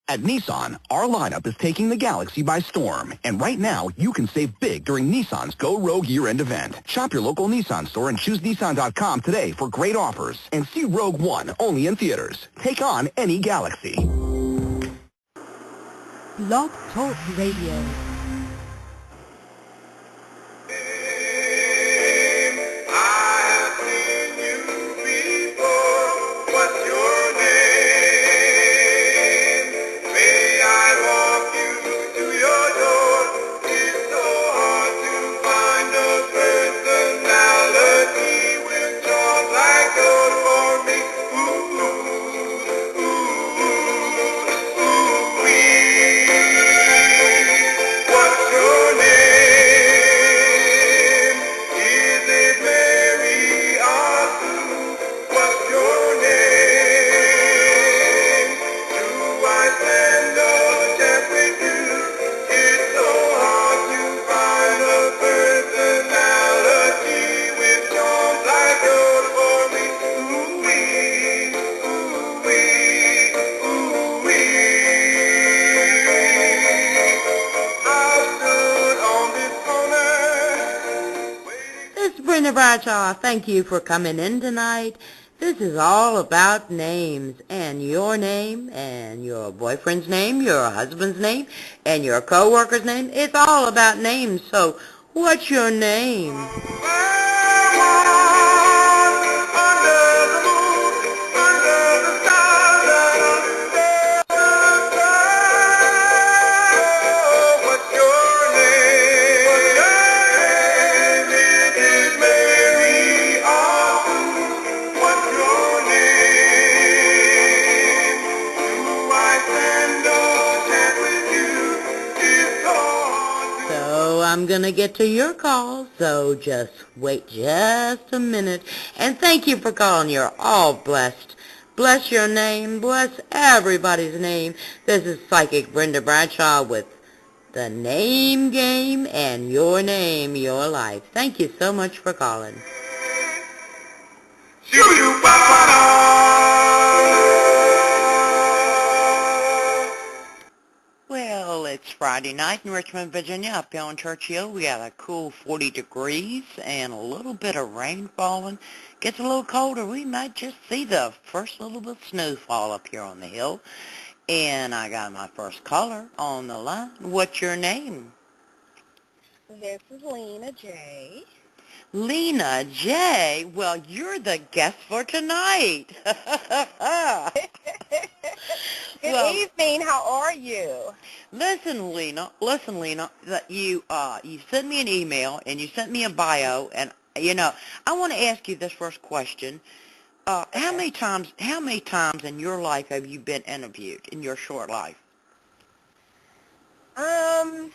At Nissan, our lineup is taking the Galaxy by storm. And right now, you can save big during Nissan's Go Rogue year-end event. Shop your local Nissan store and choose Nissan.com today for great offers. And see Rogue One only in theaters. Take on any Galaxy. Blog Talk Radio. Brenda Bradshaw, thank you for coming in tonight. This is all about names, and your boyfriend's name, your husband's name, and your co-worker's name. It's all about names. So, what's your name? I'm going to get to your call, so just wait just a minute. And thank you for calling. You're all blessed. Bless your name. Bless everybody's name. This is Psychic Brenda Bradshaw with the Name Game and Your Name, Your Life. Thank you so much for calling. Well, it's Friday night in Richmond, Virginia, up here on Churchill. We got a cool 40 degrees and a little bit of rain falling. Gets a little colder. We might just see the first little bit of snowfall up here on the hill. And I got my first caller on the line. What's your name? This is Lena J. Lena J. Well, you're the guest for tonight. Good evening. How are you? Listen, Lena, that you sent me an email and you sent me a bio, and I want to ask you this first question. Okay. How many times in your life have you been interviewed in your short life? I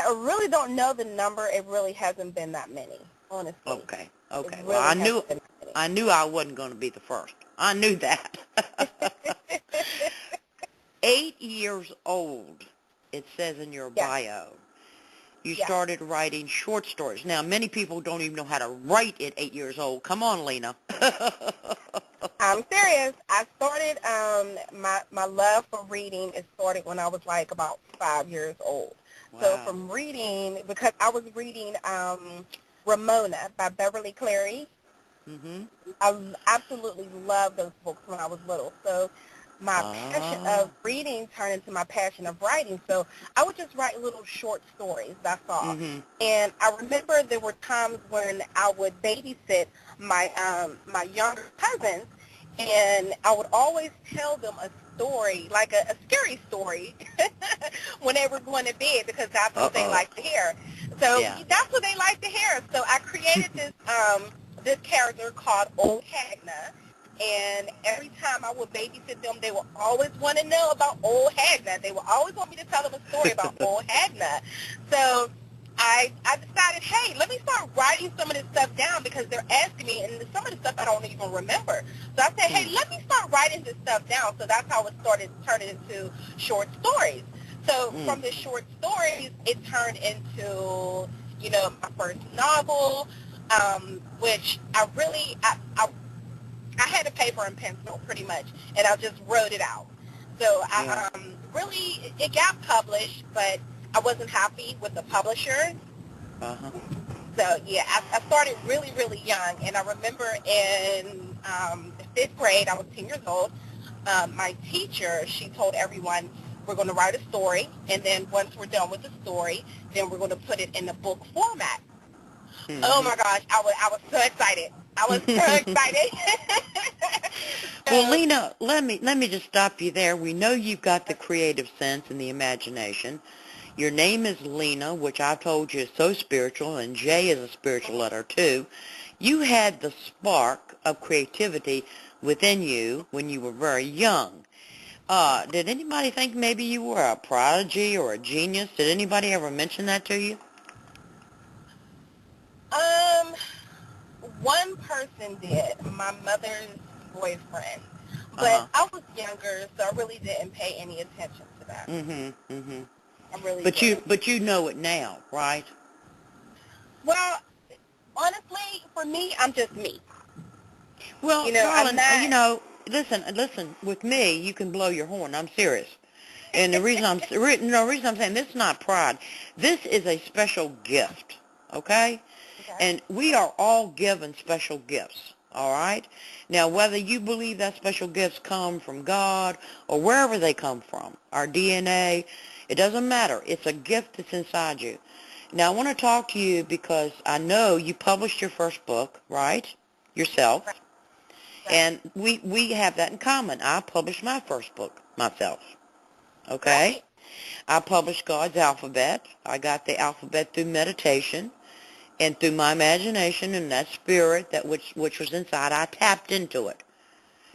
really don't know the number. It really hasn't been that many, honestly. Okay. Really Well, I knew I wasn't going to be the first. I knew that. 8 years old, it says in your bio. You started writing short stories. Now, many people don't even know how to write at 8 years old. Come on, Lena. I'm serious. I started, my love for reading, it started when I was like about 5 years old. Wow. So from reading, because I was reading Ramona by Beverly Cleary. Mm-hmm. I absolutely loved those books when I was little. So my passion of reading turned into my passion of writing. So I would just write little short stories, that's all. Mm-hmm. And I remember there were times when I would babysit my my younger cousins, and I would always tell them a story, like a scary story, when they were going to bed, because that's what they like to hear. So that's what they like to hear. So I created this this character called Old Hagna, and every time I would babysit them, they would always want to know about Old Hagna. They would always want me to tell them a story about Old Hagna. So I decided, hey, let me start writing some of this stuff down, because they're asking me, and some of the stuff I don't even remember. So I said, hey, let me start writing this stuff down. So that's how it started turning into short stories. So from the short stories, it turned into, my first novel, which I had a paper and pencil pretty much, and I just wrote it out. So Yeah. really, it got published, but I wasn't happy with the publisher. Uh-huh. So, yeah, I started really, really young. And I remember in the 5th grade, I was 10 years old, my teacher, she told everyone, we're going to write a story, and then once we're done with the story, then we're going to put it in the book format. Oh, my gosh, I was so excited. I was so excited. Well, So, Lena, let me just stop you there. We know you've got the creative sense and the imagination. Your name is Lena, which I've told you is so spiritual, and J is a spiritual letter too. You had the spark of creativity within you when you were very young. Did anybody think maybe you were a prodigy or a genius? Did anybody ever mention that to you? um, one person did, my mother's boyfriend. But Uh-huh. I was younger, so I really didn't pay any attention to that. Mm-hmm. Mm-hmm. I really But you didn't. but you know it now, right? Well, honestly, for me, I'm just me. Well, I'm darling, not. listen. With me, you can blow your horn. I'm serious. And the reason I'm saying this is not pride. This is a special gift, okay? Okay. And we are all given special gifts, all right? Now, whether you believe that special gifts come from God or wherever they come from, our DNA, it doesn't matter. It's a gift that's inside you. Now, I want to talk to you because I know you published your first book, right? Yourself. Right. Right. And we have that in common. I published my first book myself, okay? Right. I published God's alphabet. I got the alphabet through meditation and through my imagination and that spirit that which was inside. I tapped into it.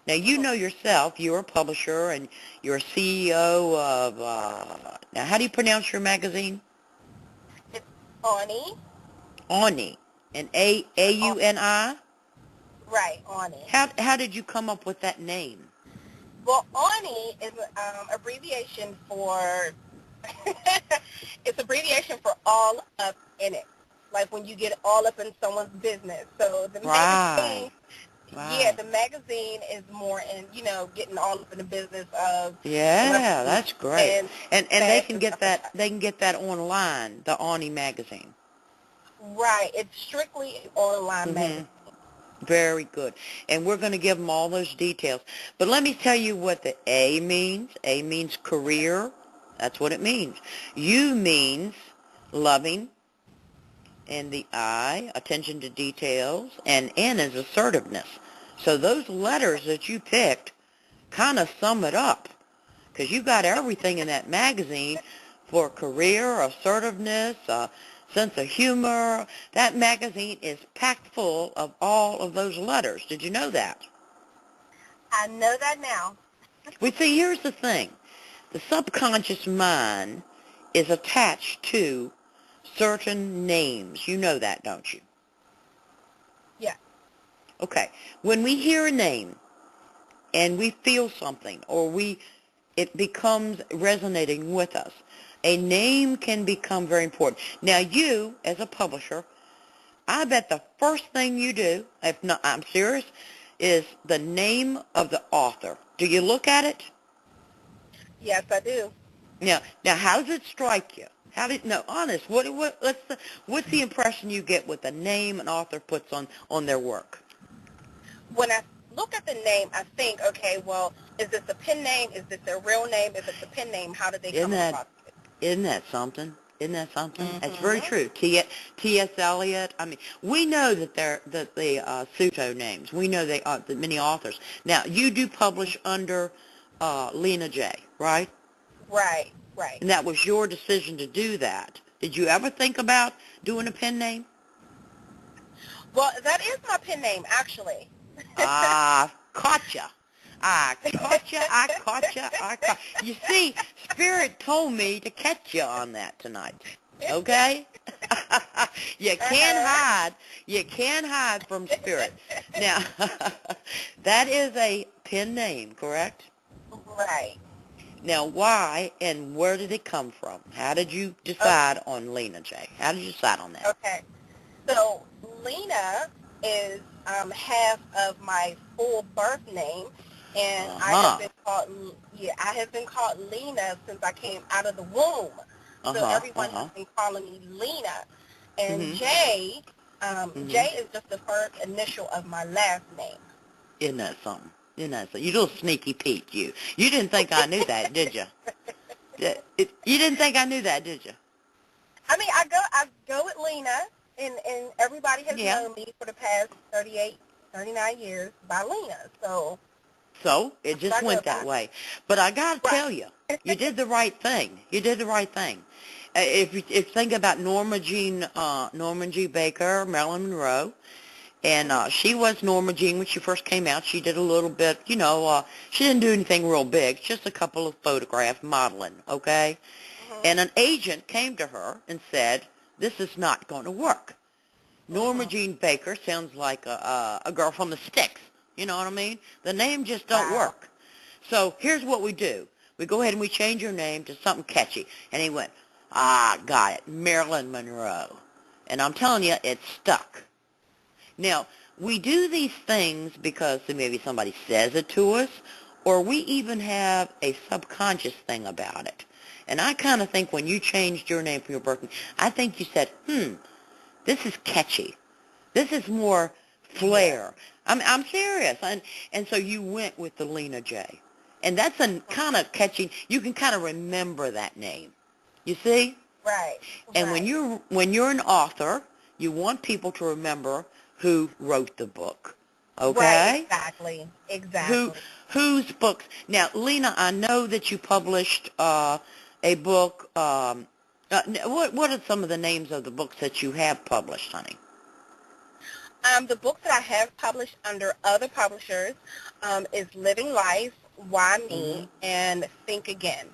Now, you know yourself, you're a publisher and you're a CEO of, now how do you pronounce your magazine? It's Ani. Ani. And Oh, A-U-N-I? right, Ani. How did you come up with that name? Well, Ani is abbreviation for it's abbreviation for all up in it. Like when you get all up in someone's business. So the Right. magazine, yeah, Right. the magazine is more in, getting all up in the business of Yeah, celebrities, that's great. fans, And they fans can and get stuff like that that. they can get that online, the Ani magazine. Right. It's strictly an online magazine. Mhm. Very good. And we're going to give them all those details. But let me tell you what the A means. A means career. That's what it means. U means loving. And the I, attention to details. And N is assertiveness. So those letters that you picked kind of sum it up. Because you got everything in that magazine for career, assertiveness, sense of humor. That magazine is packed full of all of those letters. Did you know that? I know that now. We see, here's the thing. The subconscious mind is attached to certain names. You know that, don't you? Yeah. Okay. When we hear a name and we feel something or it becomes resonating with us, a name can become very important. Now you, as a publisher, I bet the first thing you do, if not, I'm serious, is the name of the author. Do you look at it? Yes, I do. Now, how does it strike you? No, honest, what's the impression you get with the name an author puts on their work? When I look at the name, I think, okay, well, is this a pen name? Is this their real name? If it's a pen name, how did they Isn't come that across it? Isn't that something? Isn't that something? That's very Mm-hmm. true. T.S. Eliot. I mean, we know that the pseudo names. We know they are the many authors. Now, you do publish under Lena J, right? Right, right. And that was your decision to do that. Did you ever think about doing a pen name? Well, that is my pen name, actually. Ah, caught ya. I caught ya, I caught ya, I caught. You see, Spirit told me to catch you on that tonight. Okay? You can't hide from Spirit. Now, that is a pen name, correct? Right. Now, why and where did it come from? How did you Okay. decide on Lena J? How did you decide on that? Okay. So Lena is half of my full birth name, and I have Uh-huh. been called, Yeah, I have been called Lena since I came out of the womb. So everyone has been calling me Lena. And Jay is just the first initial of my last name. Isn't that something? Isn't that something? You little sneaky Pete, you. You didn't think I knew that, did you? You didn't think I knew that, did you? I mean, I go with Lena, and everybody has known me for the past 38, 39 years by Lena. So it just went that way. But I got to tell you, you did the right thing. You did the right thing. If you think about Norma G. Baker, Marilyn Monroe, and she was Norma Jean when she first came out. She did a little bit, she didn't do anything real big, just a couple of photographs, modeling, okay? And an agent came to her and said, this is not going to work. Norma Jean Baker sounds like a girl from the sticks. You know what I mean? The name just don't work. So here's what we do. We go ahead and we change your name to something catchy. And he went, got it, Marilyn Monroe. And I'm telling you, it stuck. Now, we do these things because maybe somebody says it to us, or we even have a subconscious thing about it. And I kind of think when you changed your name from your birth name, I think you said, this is catchy. This is more flair. I'm serious. And so you went with the Lena J. And that's a kind of catchy. You can kind of remember that name. You see? Right. And when you're an author, you want people to remember who wrote the book. Okay? Right, exactly. Whose books? Now, Lena, I know that you published a book. What are some of the names of the books that you have published, honey? The books that I have published under other publishers is Living Life, Why Me, and Think Again.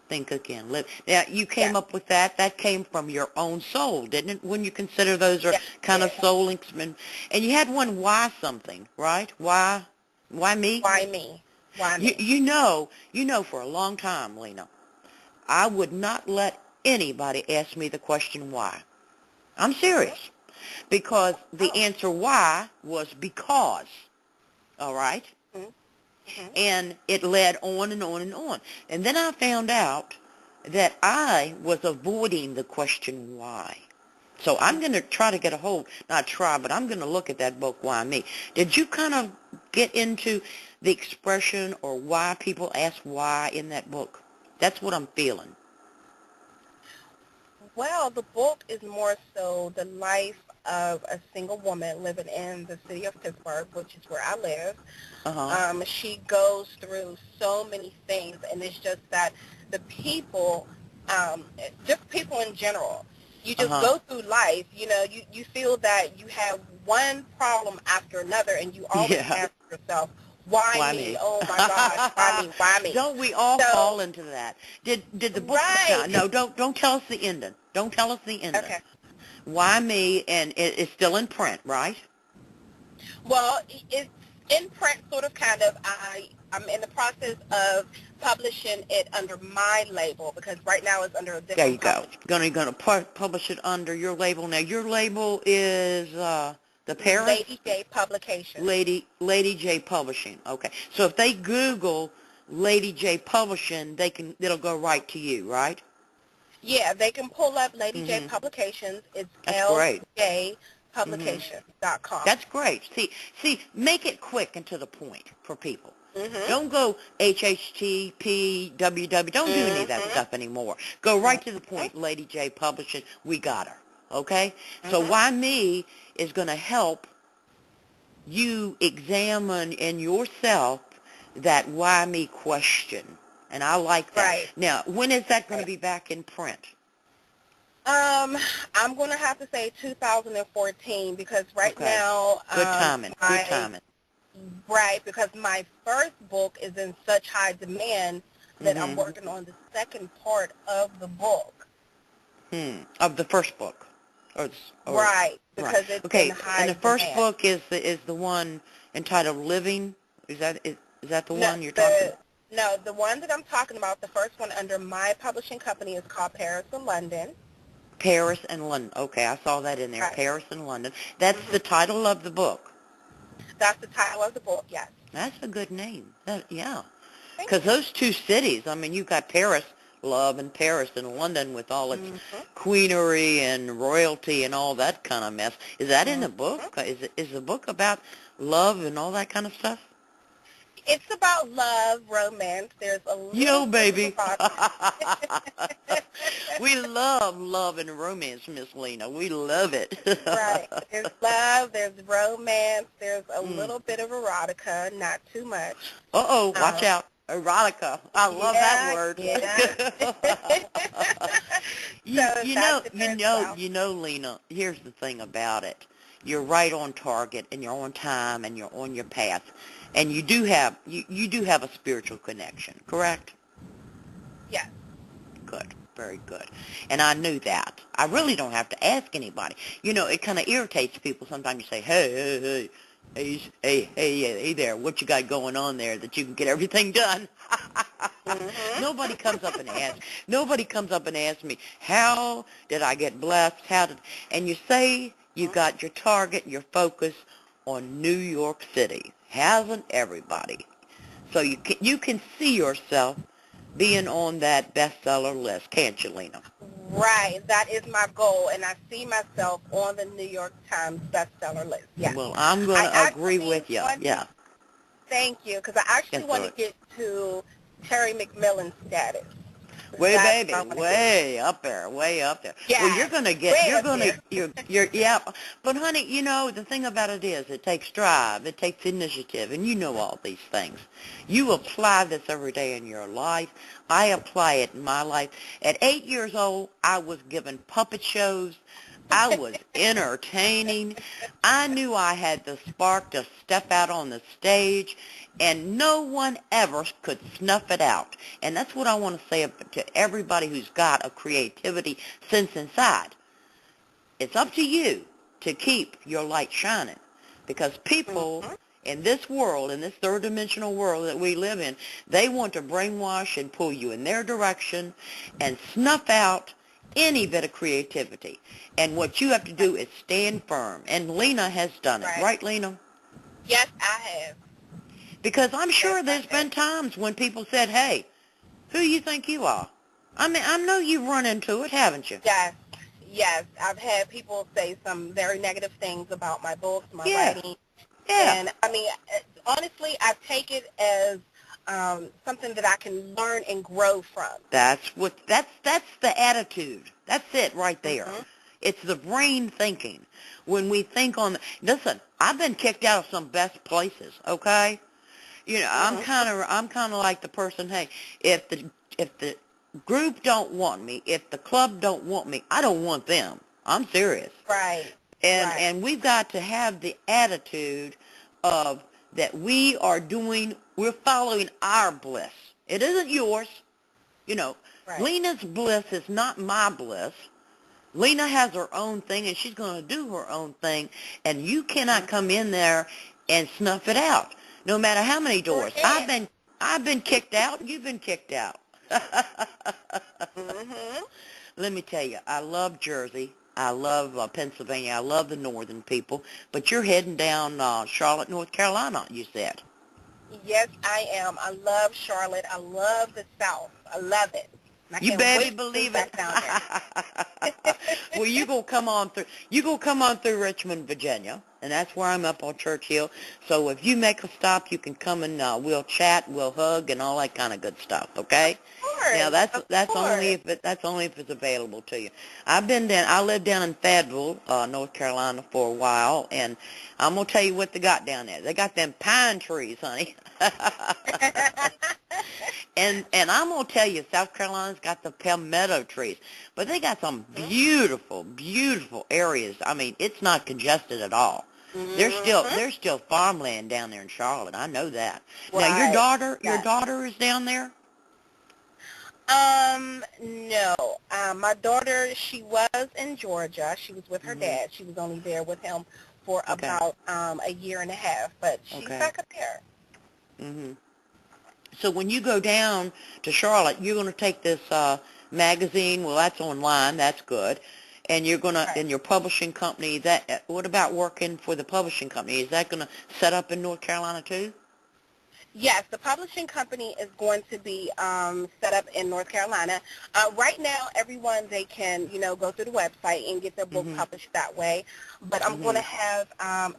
Think Again. Now, you came up with that. That came from your own soul, didn't it? When you consider those are kind of soul instruments. And you had one, Why Something, right? Why Me? Why Me? Why Me? You know for a long time, Lena, I would not let anybody ask me the question why. I'm serious. Because the answer why was because. All right? And it led on and on and on. And then I found out that I was avoiding the question why. So I'm going to try to get a hold, not try, but I'm going to look at that book, Why Me. Did you kind of get into the expression or why people ask why in that book? That's what I'm feeling. Well, the book is more so the life of a single woman living in the city of Pittsburgh, which is where I live. She goes through so many things, and it's just that the people, just people in general, you just go through life, you feel that you have one problem after another, and you always ask yourself, why me? Oh my gosh, why me? Why me? Don't we all fall into that? Did the book? No, don't tell us the ending. Don't tell us the ending. Okay. Why Me? And it's still in print, right? Well, it's in print, sort of, kind of. I'm in the process of publishing it under my label because right now it's under a different. There you go. You're gonna publish it under your label. Now your label is the Paris Lady J Publication. Lady J Publishing. Okay. So if they Google Lady J Publishing, it'll go right to you, right? Yeah, they can pull up Lady J Publications. It's ljpublications.com. That's great. See, make it quick and to the point for people. Don't go HHTP, WW. Don't do any of that stuff anymore. Go right to the point, Lady J Publishing. We got her. Okay? So Why Me is going to help you examine in yourself that why me question. And I like that. Right. Now, when is that going to be back in print? I'm going to have to say 2014 because right now... Good timing. Good timing. Right, because my first book is in such high demand that I'm working on the second part of the book. Of the first book. Right, because it's in high and the first demand. book is the one entitled Living. Is that the one you're talking about? No, the one that I'm talking about, the first one under my publishing company is called Paris and London. Paris and London. Okay, I saw that in there. Right. Paris and London. That's the title of the book. That's the title of the book, yes. That's a good name. Yeah. Because those two cities, I mean, you've got Paris, love in Paris, and London with all its queenery and royalty and all that kind of mess. Is that in the book? Is the book about love and all that kind of stuff? It's about love, romance. There's a little Yo, baby. about We love love and romance, Miss Lena. We love it. right. There's love, there's romance, there's a little bit of erotica, not too much. Uh-oh, watch out. Erotica. I love that word. Yeah. You know, Lena, here's the thing about it. You're right on target, and you're on time, and you're on your path. And you do have a spiritual connection, correct? Yes. Good. Very good. And I knew that. I really don't have to ask anybody. You know, it kind of irritates people sometimes. You say, hey there, what you got going on there that you can get everything done? Nobody comes up and asks me, how did I get blessed? And you say you got your target, your focus on New York City. Hasn't everybody? So you can see yourself being on that bestseller list, can't you, Lena? Right. That is my goal, and I see myself on the New York Times bestseller list. Yes. Well, I'm going to agree with you. Yeah. Thank you, because I actually want to get to Terry McMillan status. Way up there. Yeah. Well, yeah. But honey, you know, the thing about it is it takes drive, it takes initiative, and you know all these things. You apply this every day in your life. I apply it in my life. At 8 years old, I was given puppet shows. I was entertaining. I knew I had the spark to step out on the stage, and no one ever could snuff it out. And that's what I want to say to everybody who's got a creativity sense inside. It's up to you to keep your light shining, because people in this world, in this third-dimensional world that we live in, they want to brainwash and pull you in their direction and snuff out any bit of creativity. And what you have to do is stand firm. And Lena has done it. Right, Lena? Yes, I have. Because I'm sure there's been times when people said, hey, who you think you are? I mean, I know you've run into it, haven't you? Yes. I've had people say some very negative things about my books, my writing. Yeah. And, I mean, honestly, I take it as something that I can learn and grow from. That's the attitude. That's it right there. It's the brain thinking. When we think on listen, I've been kicked out of some best places, okay? You know, I'm kind of like the person, hey, if the group don't want me, if the club don't want me, I don't want them. I'm serious. Right. And we've got to have the attitude of that we're following our bliss. It isn't yours. You know, Lena's bliss is not my bliss. Lena has her own thing, and she's going to do her own thing, and you cannot come in there and snuff it out, no matter how many doors. I've been kicked out. You've been kicked out. Let me tell you, I love Jersey. I love Pennsylvania. I love the northern people. But you're heading down Charlotte, North Carolina, you said. Yes, I am. I love Charlotte. I love the South. I love it. You better believe it. Well, you gonna come on through. You gonna come on through Richmond, Virginia, and that's where I'm up on Church Hill. So if you make a stop, you can come and we'll chat, we'll hug, and all that kind of good stuff. Okay? Of course. Now that's only if it's available to you. I lived down in Fayetteville, North Carolina, for a while, and I'm gonna tell you what they got down there. They got them pine trees, honey. And I'm going to tell you, South Carolina's got the palmetto trees. But they got some beautiful, beautiful areas. I mean, it's not congested at all. There's still farmland down there in Charlotte. I know that. Now, your daughter is down there? No. My daughter, she was in Georgia. She was with her dad. She was only there with him for about a year and a half. But she's back up there. So when you go down to Charlotte, you're going to take this magazine. Well, that's online. That's good. And you're going to, in your publishing company, what about working for the publishing company? Is that going to set up in North Carolina too? Yes, the publishing company is going to be set up in North Carolina. Right now, everyone, they can, go through the website and get their book published that way. But I'm going to have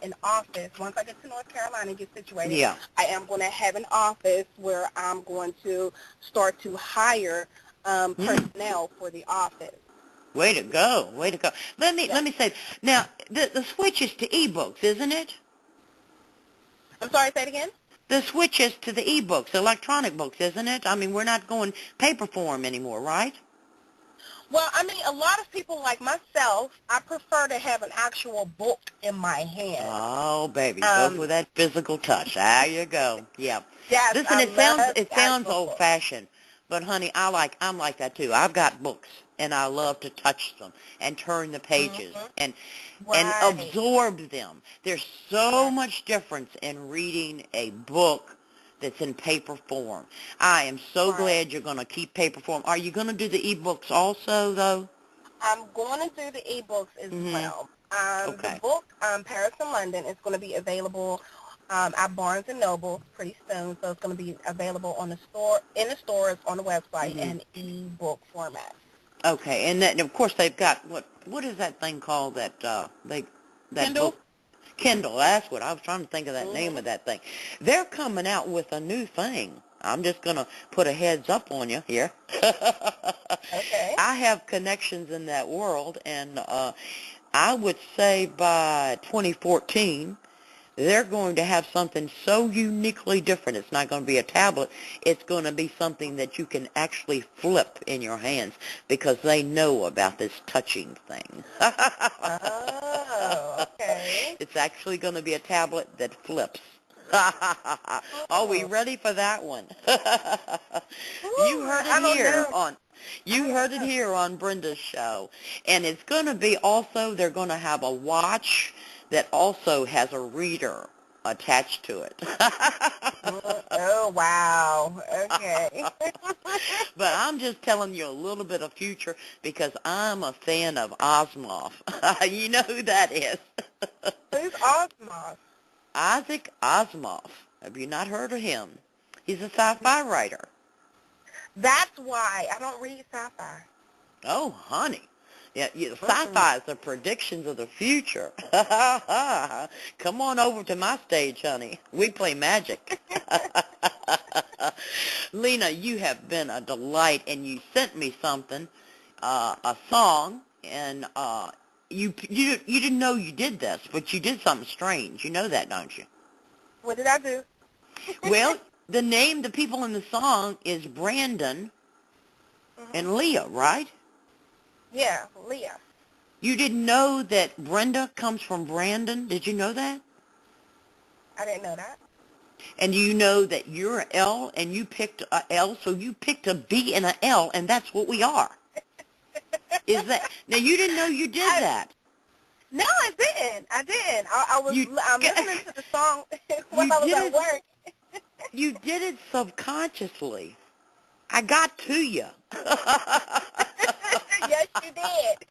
an office. Once I get to North Carolina and get situated, I am going to have an office where I'm going to start to hire personnel for the office. Way to go. Way to go. Let me say, now, the switch is to e-books, isn't it? I'm sorry, say it again? The switch is to the e-books, electronic books, isn't it? I mean, we're not going paper form anymore, right? Well, I mean, a lot of people like myself, I prefer to have an actual book in my hand. Oh, baby, go for that physical touch. There you go. Yeah. Yes, listen, it sounds old-fashioned, but honey, I'm like that too. I've got books, and I love to touch them and turn the pages and absorb them. There's so much difference in reading a book that's in paper form. I am so glad you're going to keep paper form. Are you going to do the e-books also, though? I'm going to do the e-books as well. The book, Paris and London, is going to be available at Barnes & Noble pretty soon, so it's going to be available in the stores, on the website, in e-book format. Okay, and of course they've got, what is that thing called that Kindle? book? Kindle, that's what I was trying to think of, that name of that thing. They're coming out with a new thing. I'm just going to put a heads up on you here. Okay. I have connections in that world, and I would say by 2014, they're going to have something so uniquely different. It's not going to be a tablet. It's going to be something that you can actually flip in your hands because they know about this touching thing. Oh, okay. It's actually going to be a tablet that flips. Are we ready for that one? You heard it here on Brenda's show. And it's going to be also, they're going to have a watch that also has a reader attached to it. Oh, wow. Okay. But I'm just telling you a little bit of future because I'm a fan of Asimov. You know who that is? Who's Asimov? Isaac Asimov. Have you not heard of him? He's a sci-fi writer. That's why I don't read sci-fi. Oh, honey. Yeah, sci-fi is the predictions of the future. Come on over to my stage, honey. We play magic. Lena, you have been a delight, and you sent me something, a song, and you didn't know you did this, but you did something strange. You know that, don't you? What did I do? Well, the people in the song is Brandon and Leah, right? Yeah, Leah. You didn't know that Brenda comes from Brandon? Did you know that? I didn't know that. And you know that you're an L and you picked a L, so you picked a B and an L, and that's what we are. Is that... Now, you didn't know you did that. No, I didn't. I was listening to the song while I was at work. You did it subconsciously. I got to you. Yes, you did.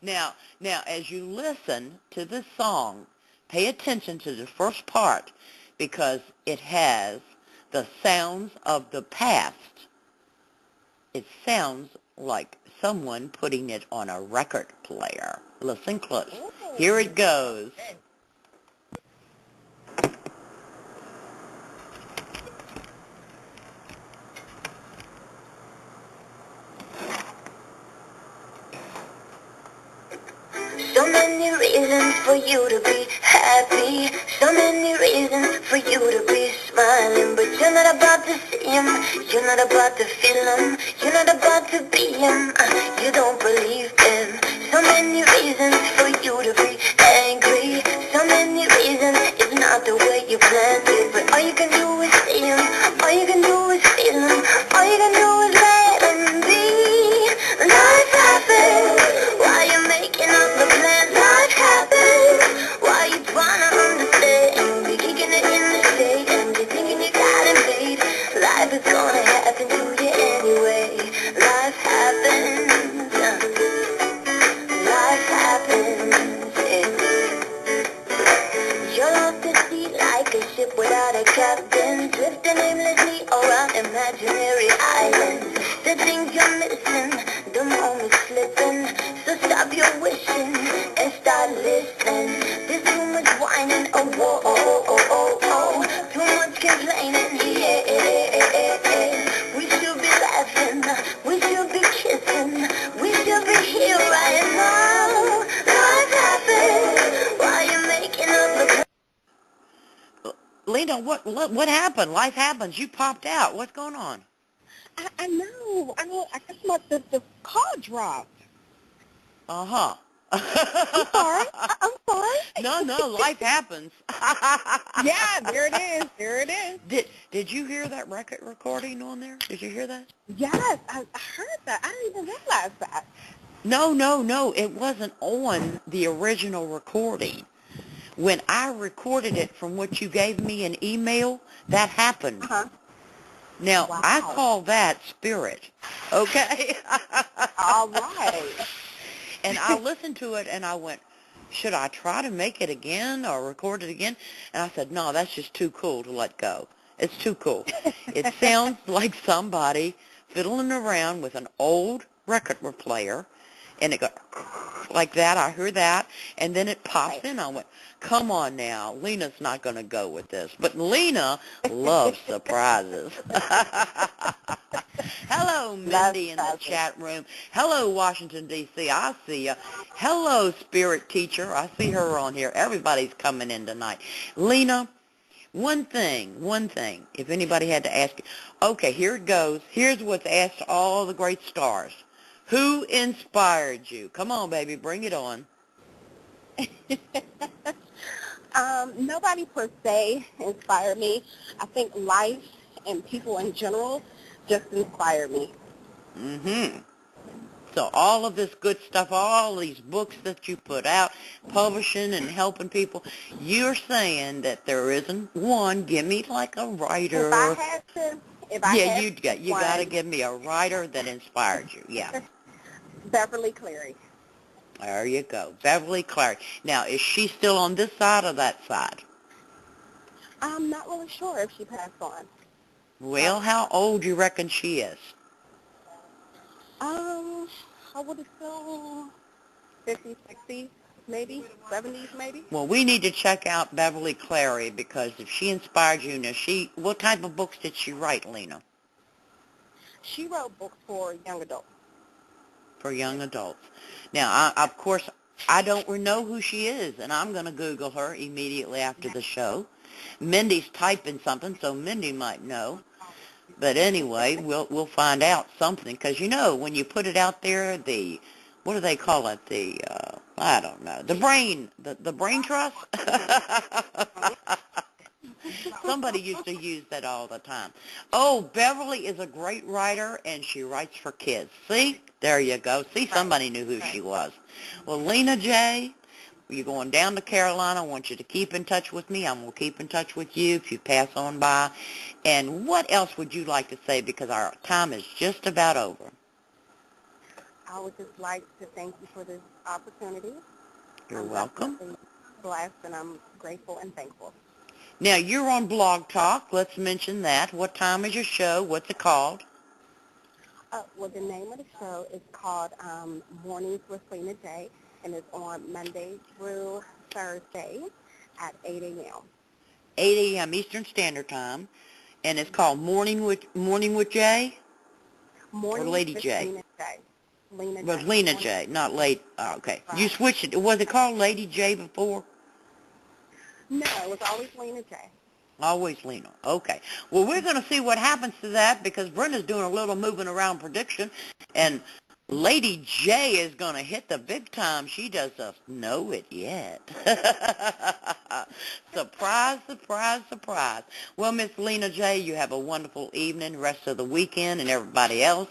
Now, as you listen to this song, pay attention to the first part because it has the sounds of the past. It sounds like someone putting it on a record player. Listen close. Ooh. Here it goes. Okay. So many reasons for you to be happy, so many reasons for you to be smiling, but you're not about to see him, you're not about to feel him, you're not about to be him, you don't believe them. So many reasons for you to be angry, so many reasons, it's not the way you planned it, but all you can do is see him, all you can do is feel him, all you can do is let him be. Life happens while you're making up the plans. Life happens while you're trying to understand. You're kicking it in the state and you're thinking you got it made. Life is gonna happen to you anyway. Life happens. Life happens. you're missing, the moment's slipping. So stop your wishing and start listening. There's too much whining, oh, whoa, oh, oh, oh, oh. Too much complaining, yeah. We should be laughing, we should be kissing, we should be here right now. Life happens while you're making up the... Lena, what happened? Life happens. You popped out. What's going on? I know. I guess the call dropped. Uh-huh. I'm sorry. I'm sorry. No, life happens. Yeah, there it is. There it is. Did you hear that record recording on there? Did you hear that? Yes, I heard that. I didn't even realize that. No. It wasn't on the original recording. When I recorded it from what you gave me in email, that happened. Uh-huh. Now, Wow. I call that spirit, okay? All right. And I listened to it, and I went, should I try to make it again or record it again? And I said, no, that's just too cool to let go. It's too cool. It sounds like somebody fiddling around with an old record player, and it goes like that. I heard that, and then it pops in. I went, come on now. Lena's not going to go with this. But Lena loves surprises. Hello, Mindy in the chat room. Hello, Washington, D.C. I see you. Hello, Spirit Teacher. I see her on here. Everybody's coming in tonight. Lena, one thing, if anybody had to ask you. Okay, here it goes. Here's what's asked all the great stars. Who inspired you? Come on, baby, bring it on. Nobody per se inspired me. I think life and people in general just inspire me. Mm-hmm. So all of this good stuff, all these books that you put out, publishing and helping people, you're saying that there isn't one. Give me like a writer. If I had to, you got to give me a writer that inspired you. Yeah. Beverly Cleary. There you go, Beverly Cleary. Now, is she still on this side or that side? I'm not really sure if she passed on. Well, how old do you reckon she is? I would assume 50s, 60s, maybe 70s, maybe. Well, we need to check out Beverly Cleary because if she inspired you, now what type of books did she write, Lena? She wrote books for young adults. For young adults. Now, of course, I don't know who she is, and I'm going to Google her immediately after the show. Mindy's typing something, so Mindy might know. But anyway, we'll find out something, because, you know, when you put it out there, what do they call it? I don't know, the brain trust? Somebody used to use that all the time. Oh, Beverly is a great writer, and she writes for kids. See? There you go. See, somebody knew who she was. Well, Lena J., you're going down to Carolina. I want you to keep in touch with me. I'm going to keep in touch with you if you pass on by. And what else would you like to say, because our time is just about over? I would just like to thank you for this opportunity. You're welcome. I'm blessed, and I'm grateful and thankful. Now, you're on Blog Talk. Let's mention that. What time is your show? What's it called? Well, the name of the show is called Mornings with Lena J., and it's on Monday through Thursday at 8 a.m. 8 a.m. Eastern Standard Time. And it's called Morning with J? Morning or Lady with J? Lena J. Lena J. Well, Lena J, not Lady. Oh, okay. Right. You switched it. Was it called Lady J before? No, it was always Lena J. Always Lena. Okay. Well, we're going to see what happens to that, because Brenda's doing a little moving around prediction, and Lady J is going to hit the big time. She doesn't know it yet. Surprise, surprise, surprise. Well, Miss Lena J., you have a wonderful evening, rest of the weekend, and everybody else.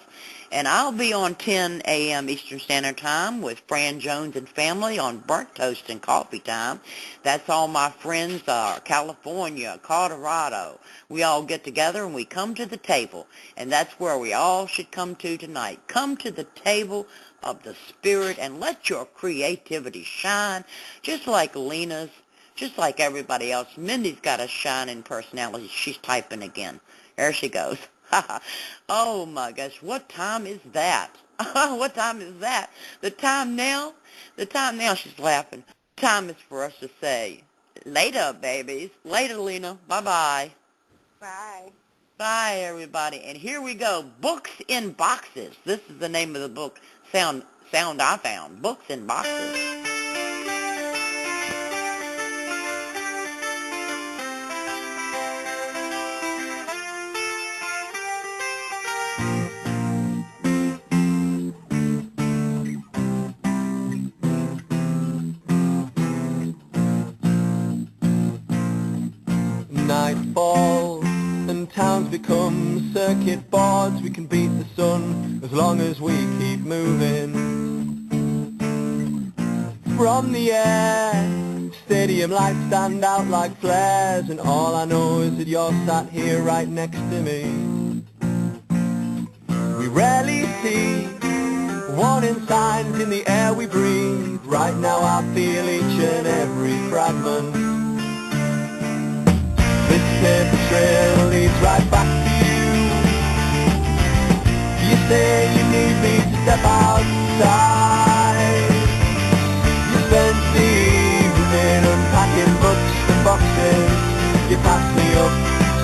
And I'll be on 10 a.m. Eastern Standard Time with Fran Jones and family on Burnt Toast and Coffee Time. That's all my friends, California, Colorado. We all get together and we come to the table. And that's where we all should come to tonight. Come to the table of the spirit and let your creativity shine, just like Lena's, just like everybody else. Mindy's got a shining personality. She's typing again. There she goes. Oh my gosh, what time is that? What time is that? The time now, she's laughing. Time is for us to say, later, babies. Later, Lena. Bye-bye. Bye. Bye, everybody. And here we go. Books in Boxes. This is the name of the book. Sound I found. Books in Boxes. Night falls and towns become circuit boards. We can beat the sun as long as we keep moving. From the air, stadium lights stand out like flares, and all I know is that you're sat here right next to me. We rarely see warning signs in the air we breathe. Right now I feel each and every fragment. This paper trail leads right back to you. You say you need me to step outside. You spent the evening unpacking books and boxes. You pass me up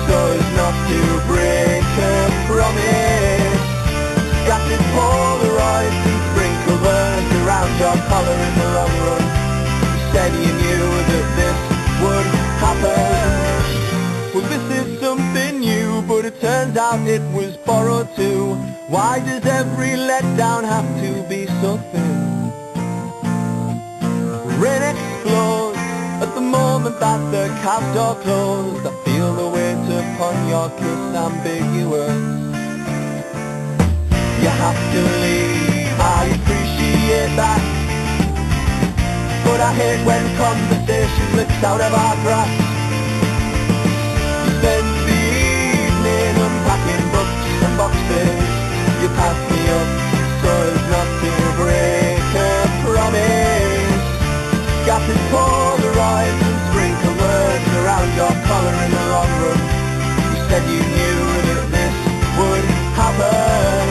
so as not to break a promise. Scattered Polaroids and sprinkled words around your collar in the long run. You said you knew that this would happen. Well, this is something new, but it turns out it was borrowed too. Why does every letdown have to be so thin? Rain explodes at the moment that the cab door closed. I feel the weight upon your kiss ambiguous. You have to leave, I appreciate that, but I hate when conversation slips out of our grasp. Spend the evening unpacking books and boxes. You pass me up so as not to break a promise. Scattered Polaroids and sprinkled words around your collar in the long run. You said you knew that this would happen.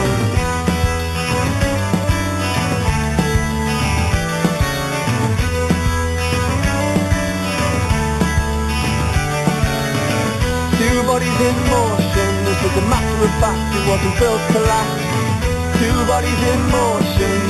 Two bodies in motion, this was a matter of fact, it wasn't built to last. Two bodies in motion.